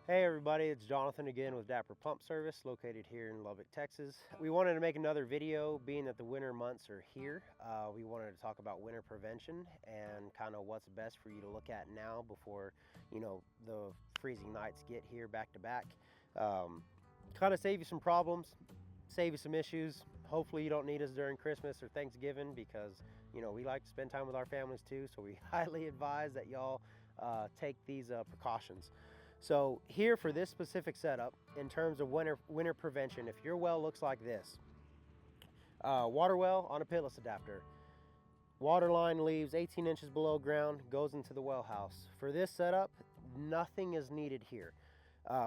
Hey everybody, it's Jonathan again with Dapper Pump Service located here in Lubbock, Texas. We wanted to make another video being that the winter months are here. We wanted to talk about winter prevention and kind of what's best for you to look at now before, the freezing nights get here back to back. Kind of save you some problems, save you some issues. Hopefully you don't need us during Christmas or Thanksgiving because, we like to spend time with our families too. So we highly advise that y'all take these precautions. So here for this specific setup, in terms of winter prevention, if your well looks like this, water well on a pitless adapter, water line leaves 18 inches below ground, goes into the well house. For this setup, nothing is needed here.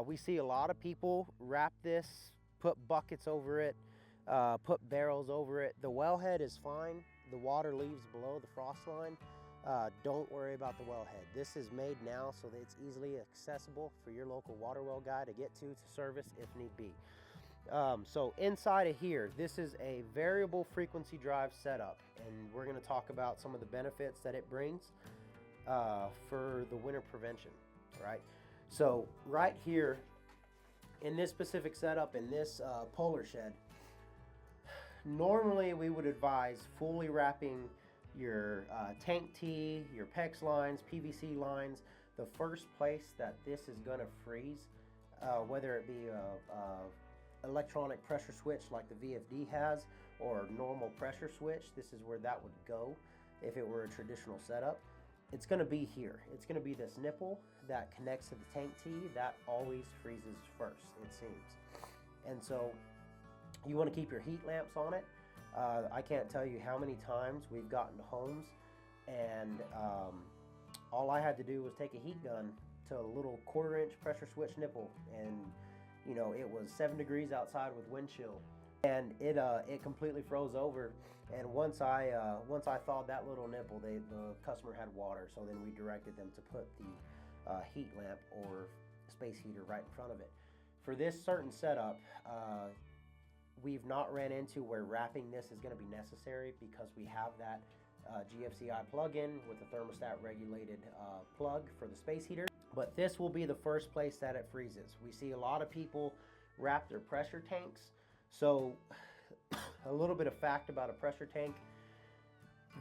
We see a lot of people wrap this, put buckets over it, put barrels over it. The wellhead is fine. The water leaves below the frost line. Don't worry about the wellhead. This is made now so that it's easily accessible for your local water well guy to get to service if need be. So inside of here, this is a variable frequency drive setup, and we're going to talk about some of the benefits that it brings for the winter prevention. Right. So right here in this specific setup, in this polar shed, normally we would advise fully wrapping your tank T, your PEX lines, PVC lines. The first place that this is going to freeze, whether it be a electronic pressure switch like the VFD has or normal pressure switch, this is where that would go if it were a traditional setup. It's going to be here. It's going to be this nipple that connects to the tank T. That always freezes first, it seems. And so you want to keep your heat lamps on it. I can't tell you how many times we've gotten to homes and all I had to do was take a heat gun to a little 1/4 inch pressure switch nipple, and it was 7 degrees outside with wind chill, and it completely froze over. And once I thawed that little nipple, the customer had water, so then we directed them to put the heat lamp or space heater right in front of it. For this certain setup, we've not ran into where wrapping this is going to be necessary because we have that GFCI plug-in with the thermostat regulated plug for the space heater. But this will be the first place that it freezes. We see a lot of people wrap their pressure tanks. So a little bit of fact about a pressure tank.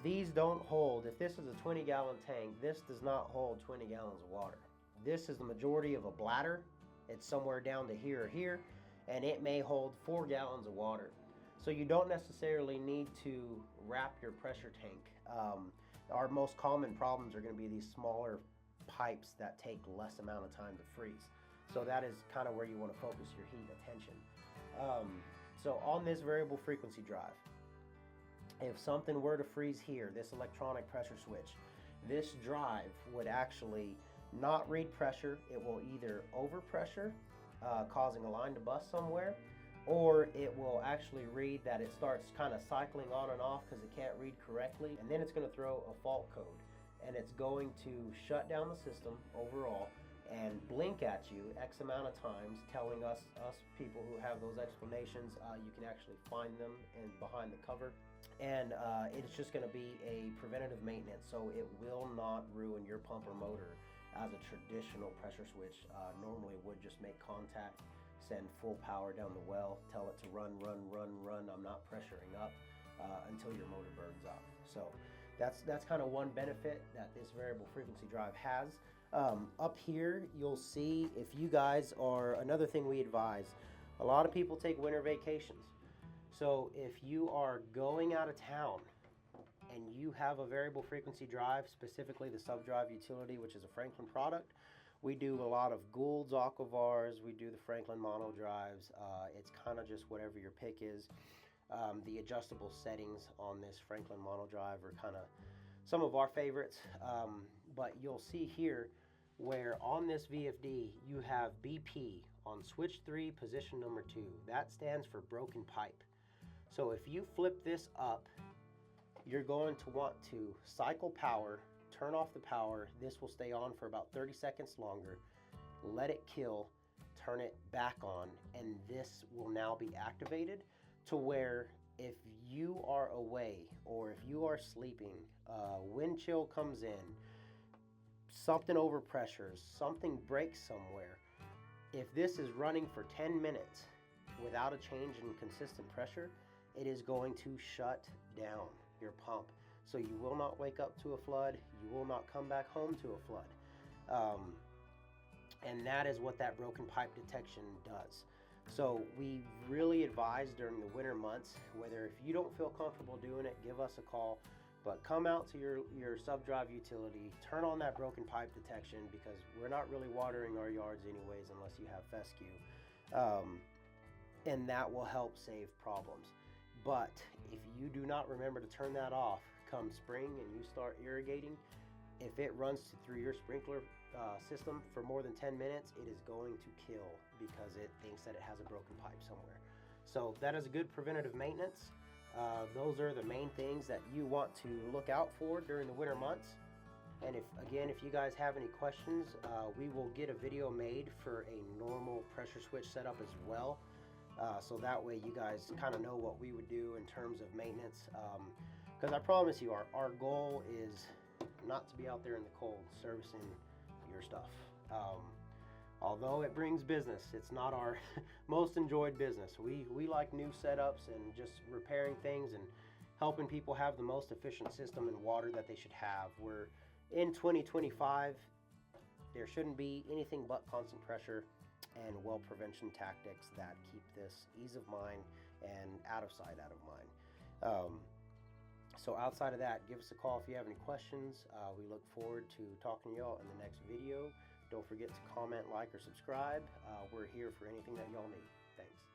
These don't hold, if this is a 20-gallon tank, this does not hold 20 gallons of water. This is the majority of a bladder. It's somewhere down to here or here, and it may hold 4 gallons of water. So you don't necessarily need to wrap your pressure tank. Our most common problems are going to be these smaller pipes that take less amount of time to freeze. So that is kind of where you want to focus your heat attention. So on this variable frequency drive, if something were to freeze here, this electronic pressure switch, this drive would actually not read pressure. It will either overpressure, causing a line to bust somewhere, or it will actually read that it starts kind of cycling on and off because it can't read correctly, and then it's going to throw a fault code, and it's going to shut down the system overall and blink at you X amount of times, telling us people who have those explanations, you can actually find them behind the cover. And it's just going to be a preventative maintenance, so it will not ruin your pump or motor as a traditional pressure switch normally would. Just make contact, send full power down the well, tell it to run, I'm not pressuring up until your motor burns up. So that's kind of one benefit that this variable frequency drive has. Up here you'll see, if you guys are, another thing we advise, a lot of people take winter vacations. So if you are going out of town and you have a variable frequency drive, specifically the sub-drive utility, which is a Franklin product, we do a lot of Gould's Aquavars, we do the Franklin mono drives. It's kind of just whatever your pick is. The adjustable settings on this Franklin mono drive are kind of some of our favorites. But you'll see here where on this VFD you have BP on switch 3, position number 2. That stands for broken pipe. So if you flip this up, you're going to want to cycle power, turn off the power. This will stay on for about 30 seconds longer. Let it kill, turn it back on, and this will now be activated to where if you are away or if you are sleeping, wind chill comes in, something overpressures, something breaks somewhere, If this is running for 10 minutes without a change in consistent pressure, it is going to shut down your pump. So you will not wake up to a flood. You will not come back home to a flood. And that is what that broken pipe detection does. So we really advise during the winter months, whether if you don't feel comfortable doing it, give us a call. But come out to your sub-drive utility, turn on that broken pipe detection, because we're not really watering our yards anyways unless you have fescue. And that will help save problems. But if you do not remember to turn that off come spring and you start irrigating, if it runs through your sprinkler system for more than 10 minutes, it is going to kill because it thinks that it has a broken pipe somewhere. So that is a good preventative maintenance. Those are the main things that you want to look out for during the winter months. And if you guys have any questions, we will get a video made for a normal pressure switch setup as well. So that way you guys kind of know what we would do in terms of maintenance. Because I promise you, our goal is not to be out there in the cold servicing your stuff. Although it brings business, it's not our most enjoyed business. We like new setups and just repairing things and helping people have the most efficient system and water that they should have. We're in 2025. There shouldn't be anything but constant pressure and well prevention tactics that keep this ease of mind and out of sight, out of mind. So outside of that, give us a call if you have any questions. We look forward to talking to y'all in the next video. Don't forget to comment, like, or subscribe. We're here for anything that y'all need. Thanks.